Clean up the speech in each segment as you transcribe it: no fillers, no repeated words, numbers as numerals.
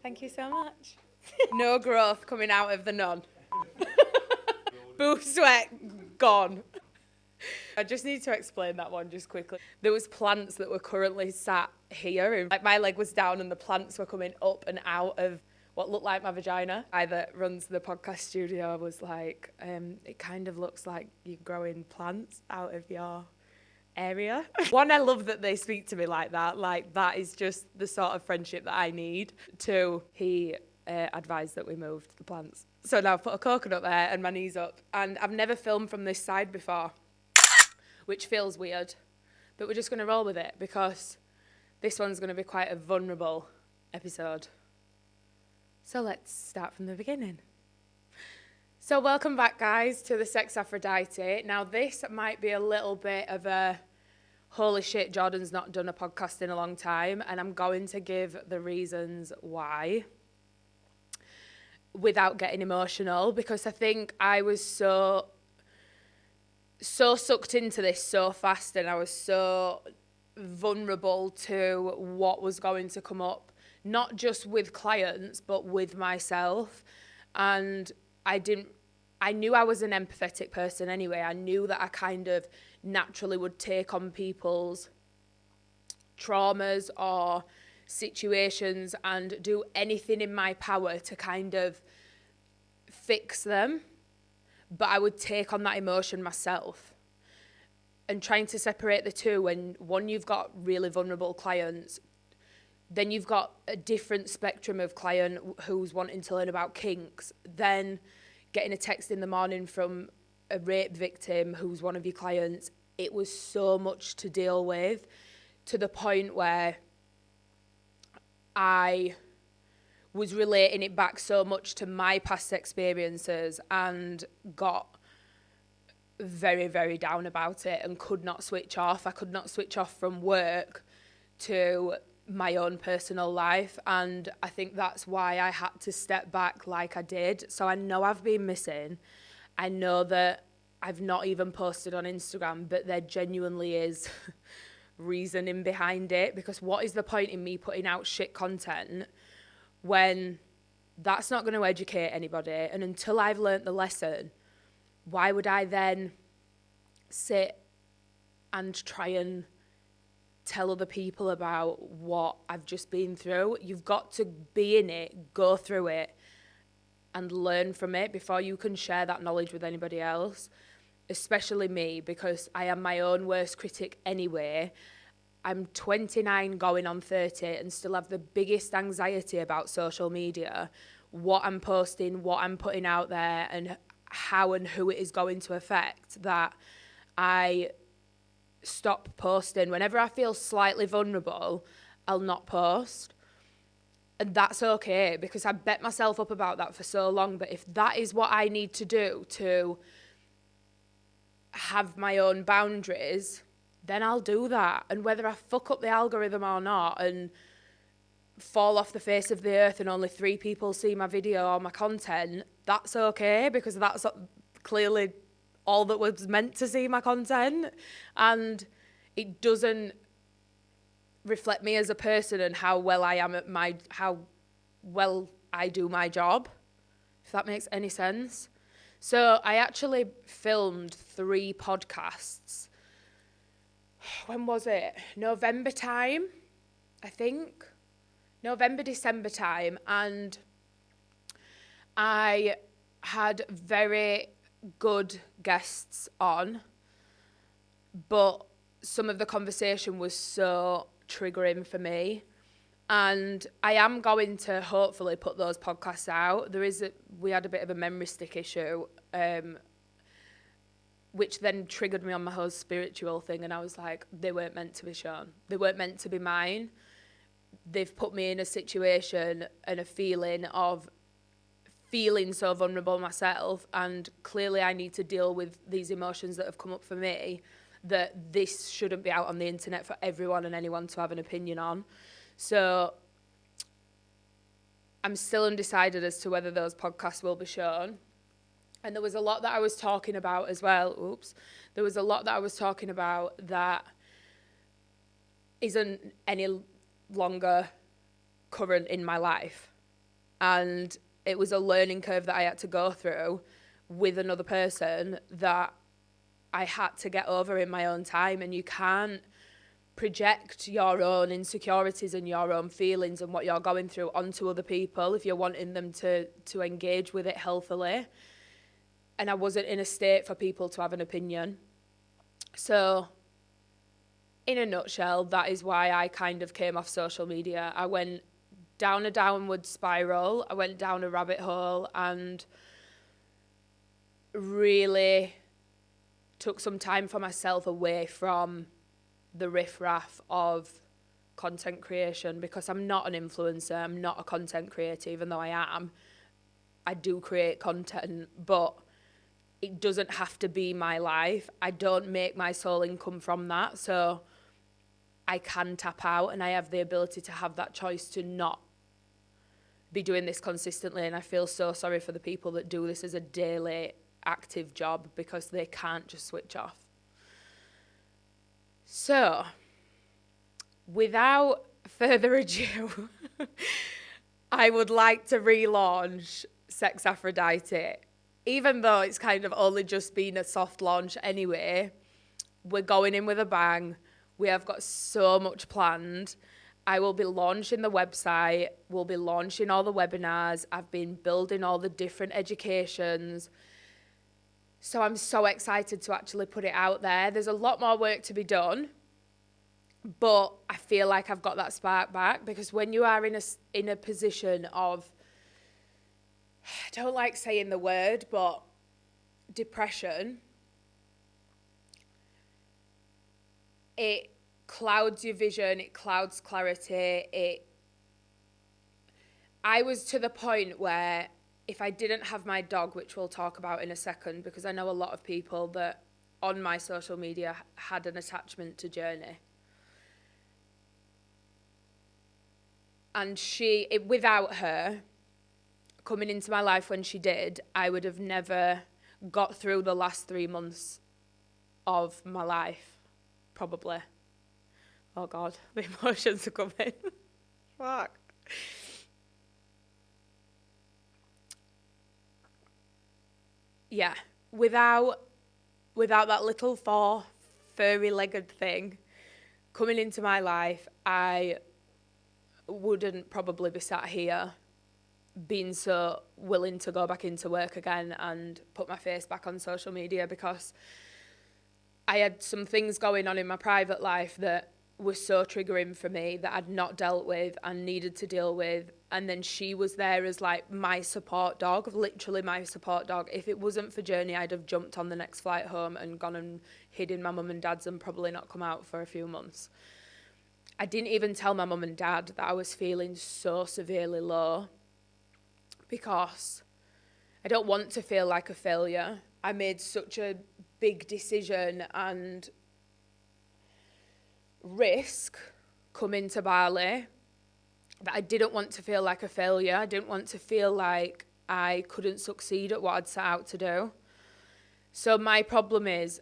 Thank you so much. No growth coming out of the none. Boob sweat gone. I just need to explain that one just quickly. There was plants that were currently sat here, and like my leg was down and the plants were coming up and out of what looked like my vagina. The guy that runs the podcast studio was like, it kind of looks like you're growing plants out of your area. One, I love that they speak to me like that. Like, that is just the sort of friendship that I need. Two, he advised that we moved the plants. So now I've put a coconut there and my knees up. And I've never filmed from this side before, which feels weird. But we're just going to roll with it because this one's going to be quite a vulnerable episode. So let's start from the beginning. So welcome back, guys, to the Sex Aphrodite. Now, this might be a little bit of a, holy shit, Jordan's not done a podcast in a long time, and I'm going to give the reasons why without getting emotional, because I think I was so sucked into this so fast, and I was so vulnerable to what was going to come up, not just with clients, but with myself. And I knew I was an empathetic person anyway. I knew that I kind of naturally would take on people's traumas or situations and do anything in my power to kind of fix them. But I would take on that emotion myself. And trying to separate the two, when one, you've got really vulnerable clients, then you've got a different spectrum of client who's wanting to learn about kinks, then getting a text in the morning from a rape victim who's one of your clients. It was so much to deal with, to the point where I was relating it back so much to my past experiences and got very, very down about it and could not switch off. I could not switch off from work to my own personal life, and I think that's why I had to step back like I did. So I know I've been missing. I know that I've not even posted on Instagram, but there genuinely is reasoning behind it, because what is the point in me putting out shit content when that's not going to educate anybody? And until I've learnt the lesson, why would I then sit and try and tell other people about what I've just been through? You've got to be in it, go through it, and learn from it before you can share that knowledge with anybody else, especially me, because I am my own worst critic anyway. I'm 29 going on 30 and still have the biggest anxiety about social media, what I'm posting, what I'm putting out there, and how and who it is going to affect, that I stop posting. Whenever I feel slightly vulnerable, I'll not post. And that's okay, because I bet myself up about that for so long. But if that is what I need to do to have my own boundaries, then I'll do that. And whether I fuck up the algorithm or not and fall off the face of the earth and only 3 people see my video or my content, that's okay, because that's clearly all that was meant to see my content, and it doesn't reflect me as a person and how well I am at how well I do my job, if that makes any sense. So I actually filmed 3 podcasts. When was it? November time, I think. November, December time. And I had very good guests on, but some of the conversation was so triggering for me. And I am going to hopefully put those podcasts out. We had a bit of a memory stick issue, which then triggered me on my whole spiritual thing. And I was like, they weren't meant to be shown. They weren't meant to be mine. They've put me in a situation and a feeling of feeling so vulnerable myself, and clearly I need to deal with these emotions that have come up for me, that this shouldn't be out on the internet for everyone and anyone to have an opinion on. So I'm still undecided as to whether those podcasts will be shown. And there was a lot that I was talking about as well. There was a lot that I was talking about that isn't any longer current in my life. And it was a learning curve that I had to go through with another person that I had to get over in my own time. And you can't project your own insecurities and your own feelings and what you're going through onto other people if you're wanting them to engage with it healthily. And I wasn't in a state for people to have an opinion. So in a nutshell, that is why I kind of came off social media. I went down a downward spiral. I went down a rabbit hole and really took some time for myself away from the riffraff of content creation, because I'm not an influencer. I'm not a content creator, even though I am. I do create content, but it doesn't have to be my life. I don't make my sole income from that. So I can tap out, and I have the ability to have that choice to not be doing this consistently. And I feel so sorry for the people that do this as a daily active job, because they can't just switch off. So without further ado, I would like to relaunch Sex Aphrodite. Even though it's kind of only just been a soft launch anyway, we're going in with a bang. We have got so much planned. I will be launching the website. We'll be launching all the webinars. I've been building all the different educations. So I'm so excited to actually put it out there. There's a lot more work to be done, but I feel like I've got that spark back, because when you are in a position of, I don't like saying the word, but depression, it clouds your vision, it clouds clarity. I was to the point where if I didn't have my dog, which we'll talk about in a second, because I know a lot of people that on my social media had an attachment to Journey. And without her coming into my life when she did, I would have never got through the last 3 months of my life, probably. Oh God, the emotions are coming. Fuck. Yeah, without that little furry-legged thing coming into my life, I wouldn't probably be sat here being so willing to go back into work again and put my face back on social media, because I had some things going on in my private life that were so triggering for me that I'd not dealt with and needed to deal with. And then she was there as like my support dog, literally my support dog. If it wasn't for Journey, I'd have jumped on the next flight home and gone and hid in my mum and dad's and probably not come out for a few months. I didn't even tell my mum and dad that I was feeling so severely low, because I don't want to feel like a failure. I made such a big decision and risk coming to Bali that I didn't want to feel like a failure. I didn't want to feel like I couldn't succeed at what I'd set out to do. So my problem is,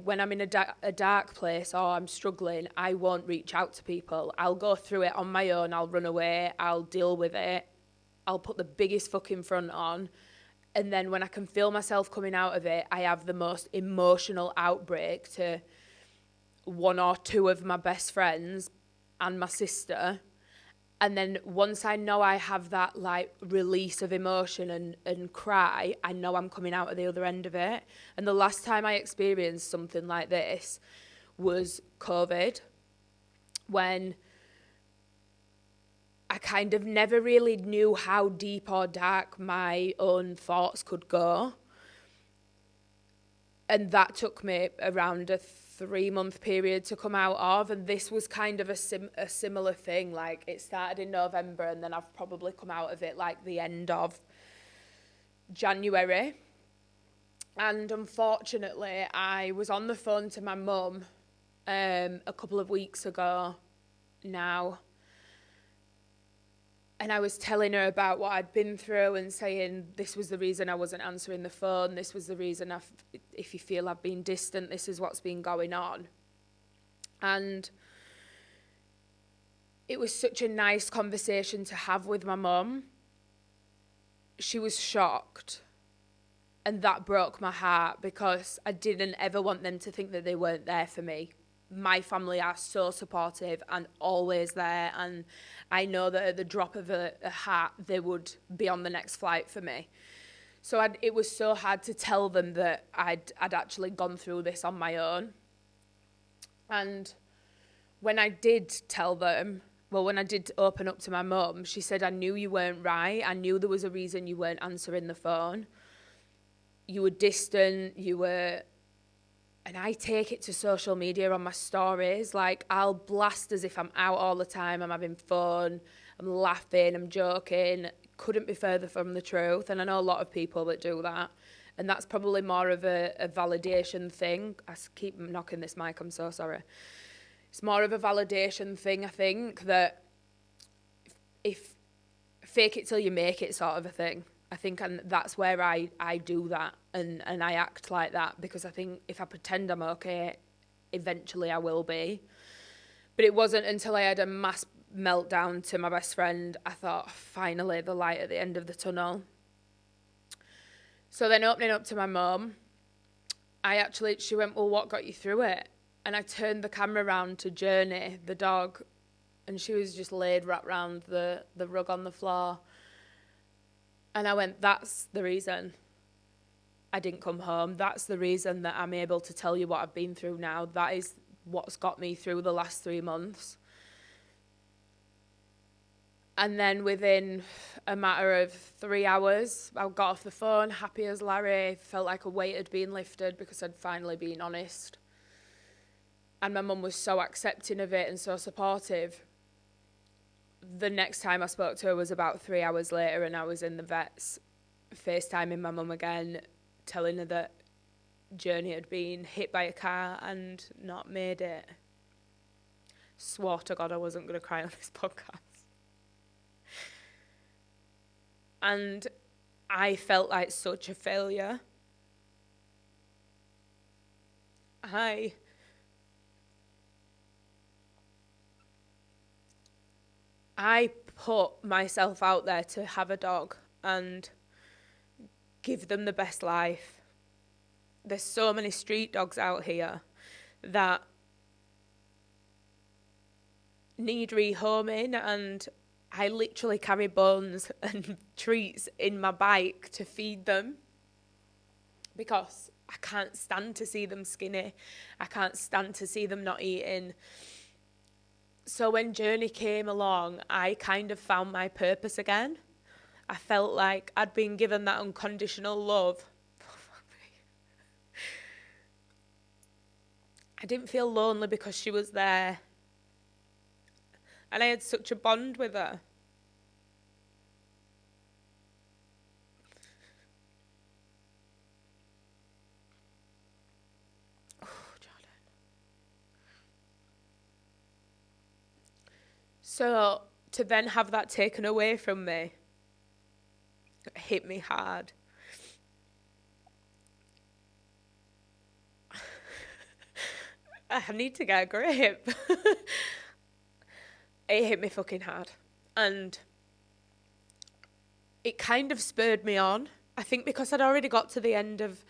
when I'm in a dark place or I'm struggling, I won't reach out to people. I'll go through it on my own. I'll run away. I'll deal with it. I'll put the biggest fucking front on. And then when I can feel myself coming out of it, I have the most emotional outbreak to one or two of my best friends and my sister. And then once I know I have that like release of emotion and cry, I know I'm coming out at the other end of it. And the last time I experienced something like this was COVID, when I kind of never really knew how deep or dark my own thoughts could go. And that took me around a 3-month period to come out of. And this was kind of a similar thing. Like, it started in November and then I've probably come out of it like the end of January. And unfortunately, I was on the phone to my mum a couple of weeks ago now. And I was telling her about what I'd been through and saying this was the reason I wasn't answering the phone. This was the reason if you feel I've been distant, this is what's been going on. And it was such a nice conversation to have with my mum. She was shocked, and that broke my heart because I didn't ever want them to think that they weren't there for me. My family are so supportive and always there, and I know that at the drop of a hat they would be on the next flight for me. So it was so hard to tell them that I'd actually gone through this on my own. And when I did tell them, well, when I did open up to my mum, she said, I knew you weren't right. I knew there was a reason you weren't answering the phone. You were distant, and I take it to social media on my stories. Like, I'll blast as if I'm out all the time, I'm having fun, I'm laughing, I'm joking. Couldn't be further from the truth. And I know a lot of people that do that. And that's probably more of a validation thing. I keep knocking this mic, I'm so sorry. It's more of a validation thing, I think, that if fake it till you make it sort of a thing. I think, and that's where I do that and I act like that, because I think if I pretend I'm okay, eventually I will be. But it wasn't until I had a mass meltdown to my best friend, I thought, finally, the light at the end of the tunnel. So then opening up to my mum, she went, well, what got you through it? And I turned the camera around to Journey, the dog, and she was just laid wrapped around the rug on the floor. And I went, that's the reason I didn't come home. That's the reason that I'm able to tell you what I've been through now. That is what's got me through the last 3 months. And then within a matter of 3 hours, I got off the phone, happy as Larry, felt like a weight had been lifted because I'd finally been honest. And my mum was so accepting of it and so supportive. The next time I spoke to her was about 3 hours later, and I was in the vets, FaceTiming my mum again, telling her that Journey had been hit by a car and not made it. Swore to God I wasn't going to cry on this podcast. And I felt like such a failure. I put myself out there to have a dog and give them the best life. There's so many street dogs out here that need rehoming, and I literally carry bones and treats in my bike to feed them because I can't stand to see them skinny. I can't stand to see them not eating. So when Journey came along, I kind of found my purpose again. I felt like I'd been given that unconditional love. I didn't feel lonely because she was there. And I had such a bond with her. Oh, Jordan. So to then have that taken away from me, it hit me hard. I need to get a grip. It hit me fucking hard. And it kind of spurred me on. I think because I'd already got to the end of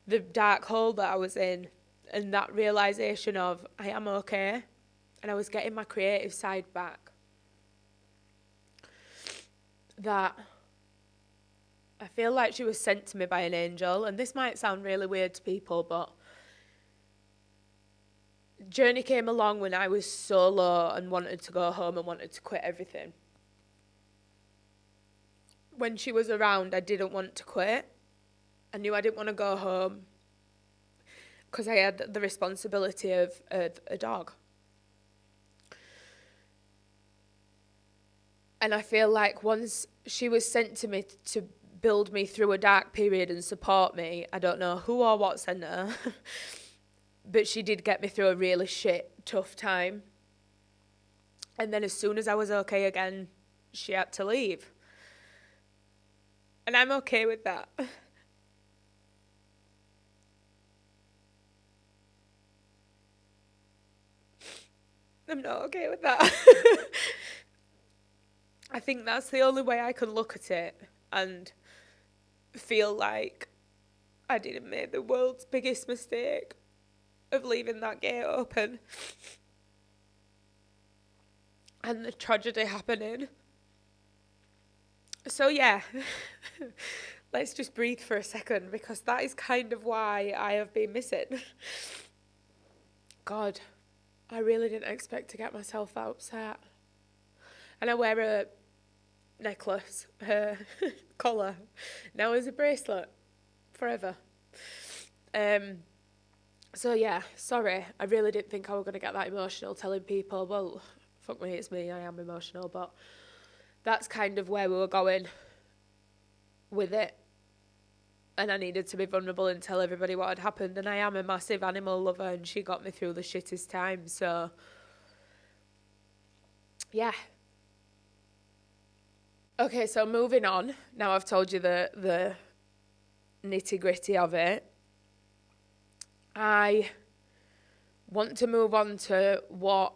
the dark hole that I was in, and that realisation of I am okay, and I was getting my creative side back, that I feel like she was sent to me by an angel. And this might sound really weird to people, but Journey came along when I was so low and wanted to go home and wanted to quit everything. When she was around, I didn't want to quit. I knew I didn't want to go home because I had the responsibility of a dog. And I feel like once she was sent to me to build me through a dark period and support me, I don't know who or what sent her, but she did get me through a really tough time. And then as soon as I was okay again, she had to leave. And I'm okay with that. I'm not okay with that. I think that's the only way I can look at it and feel like I didn't make the world's biggest mistake of leaving that gate open and the tragedy happening. So yeah, let's just breathe for a second, because that is kind of why I have been missing. God, I really didn't expect to get myself that upset. And I wear a necklace, a collar, now as a bracelet, forever. So yeah, sorry, I really didn't think I was going to get that emotional telling people, well, fuck me, it's me, I am emotional, but that's kind of where we were going with it. And I needed to be vulnerable and tell everybody what had happened. And I am a massive animal lover, and she got me through the shittest time. So, yeah. Okay, so moving on. Now I've told you the nitty-gritty of it. I want to move on to what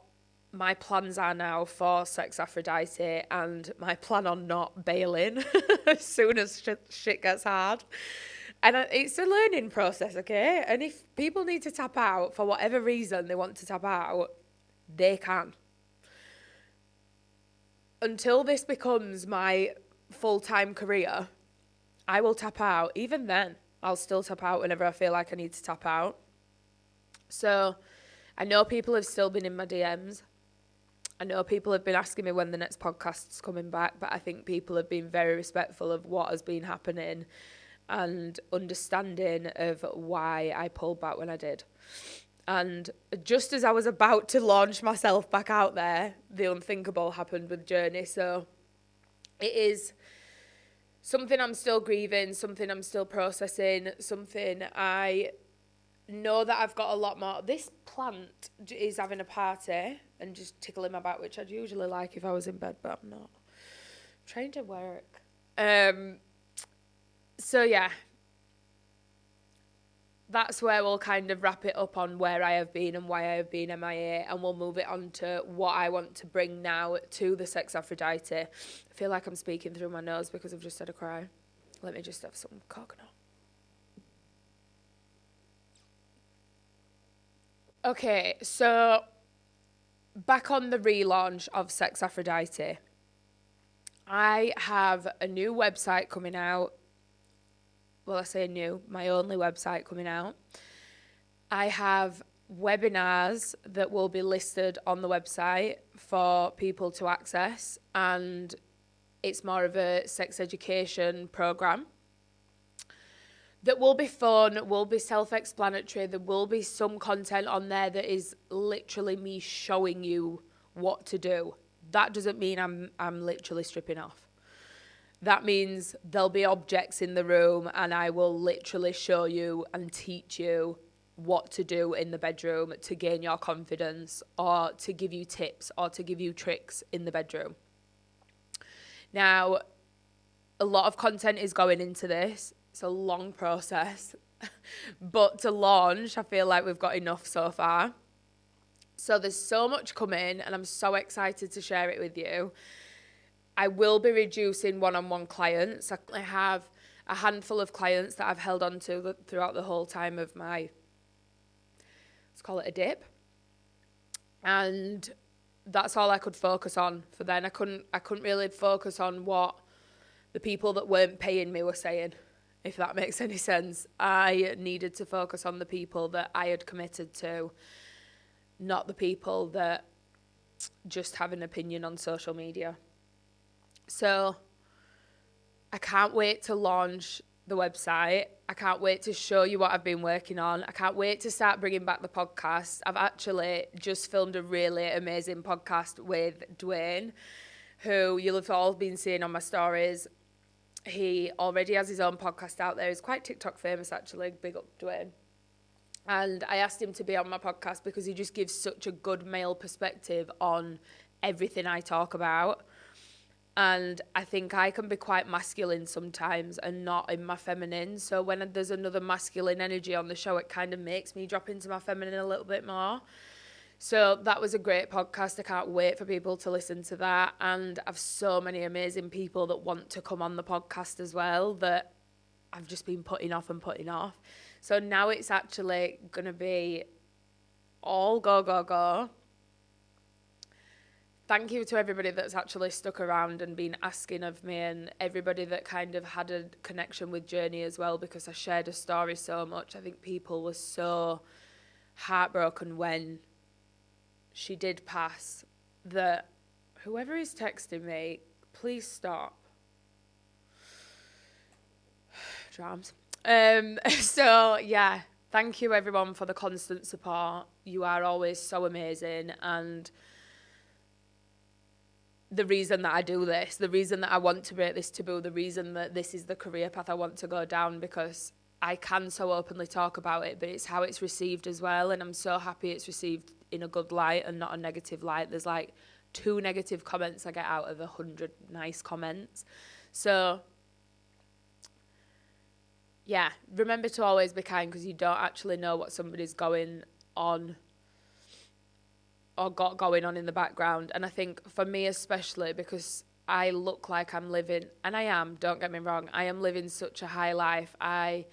my plans are now for Sex Aphrodite, and my plan on not bailing as soon as shit gets hard. And it's a learning process, okay? And if people need to tap out for whatever reason they want to tap out, they can. Until this becomes my full-time career, I will tap out. Even then, I'll still tap out whenever I feel like I need to tap out. So I know people have still been in my DMs. I know people have been asking me when the next podcast's coming back, but I think people have been very respectful of what has been happening and understanding of why I pulled back when I did. And just as I was about to launch myself back out there, the unthinkable happened with Journey. So it is something I'm still grieving, something I'm still processing, something I know that I've got a lot more. This plant is having a party and just tickling my back, which I'd usually like if I was in bed, but I'm not. I'm trying to work. So yeah, that's where we'll kind of wrap it up on where I have been and why I have been MIA, and we'll move it on to what I want to bring now to the Sex Aphrodite. I feel like I'm speaking through my nose because I've just had a cry. Let me just have some coconut. Okay, so back on the relaunch of Sex Aphrodite, I have a new website coming out. Well, I say new, my only website coming out. I have webinars that will be listed on the website for people to access, and it's more of a sex education program that will be fun, will be self-explanatory. There will be some content on there that is literally me showing you what to do. That doesn't mean I'm literally stripping off. That means there'll be objects in the room, and I will literally show you and teach you what to do in the bedroom to gain your confidence, or to give you tips, or to give you tricks in the bedroom. Now, a lot of content is going into this. It's a long process, but to launch, I feel like we've got enough so far. So there's so much coming, and I'm so excited to share it with you. I will be reducing one-on-one clients. I have a handful of clients that I've held on to throughout the whole time of my, let's call it a dip. And that's all I could focus on for then. I couldn't really focus on what the people that weren't paying me were saying, if that makes any sense. I needed to focus on the people that I had committed to, not the people that just have an opinion on social media. So I can't wait to launch the website. I can't wait to show you what I've been working on. I can't wait to start bringing back the podcast. I've actually just filmed a really amazing podcast with Dwayne, who you'll have all been seeing on my stories. He already has his own podcast out there. He's quite TikTok famous, actually. Big up, Dwayne. And I asked him to be on my podcast because he just gives such a good male perspective on everything I talk about. And I think I can be quite masculine sometimes and not in my feminine. So when there's another masculine energy on the show, it kind of makes me drop into my feminine a little bit more. So that was a great podcast. I can't wait for people to listen to that. And I've so many amazing people that want to come on the podcast as well that I've just been putting off and putting off. So now it's actually going to be all go, go, go. Thank you to everybody that's actually stuck around and been asking of me, and everybody that kind of had a connection with Journey as well, because I shared a story so much. I think people were so heartbroken when she did pass that whoever is texting me, please stop. Drams. So yeah, thank you everyone for the constant support. You are always so amazing, and the reason that I do this, the reason that I want to break this taboo, the reason that this is the career path I want to go down, because I can so openly talk about it, but it's how it's received as well, and I'm so happy it's received in a good light and not a negative light. There's like 2 negative comments I get out of 100 nice comments. So yeah, remember to always be kind, because you don't actually know what somebody's going on or got going on in the background. And I think for me especially, because I look like I'm living, and I am, don't get me wrong, I am living such a high life. I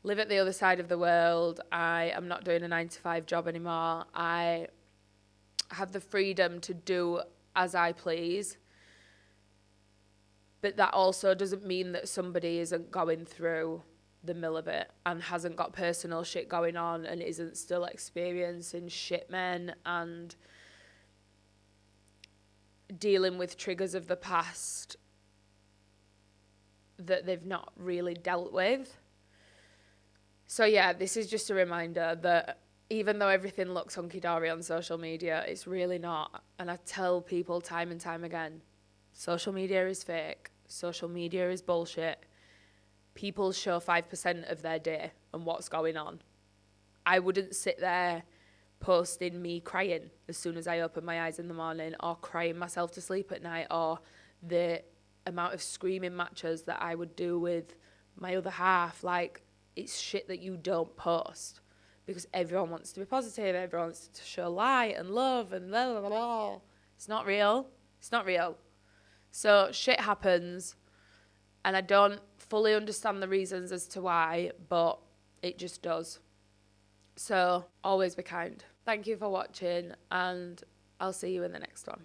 live at the other side of the world. I am not doing a 9-to-5 job anymore. I have the freedom to do as I please. But that also doesn't mean that somebody isn't going through the mill of it and hasn't got personal shit going on and isn't still experiencing shit men and dealing with triggers of the past that they've not really dealt with. So yeah, this is just a reminder that even though everything looks hunky-dory on social media, it's really not. And I tell people time and time again, social media is fake. Social media is bullshit. People show 5% of their day and what's going on. I wouldn't sit there posting me crying as soon as I open my eyes in the morning, or crying myself to sleep at night, or the amount of screaming matches that I would do with my other half. Like, it's shit that you don't post because everyone wants to be positive, everyone wants to show light and love and blah, blah, blah. It's not real. It's not real. So shit happens, and I don't fully understand the reasons as to why, but it just does. So always be kind. Thank you for watching, and I'll see you in the next one.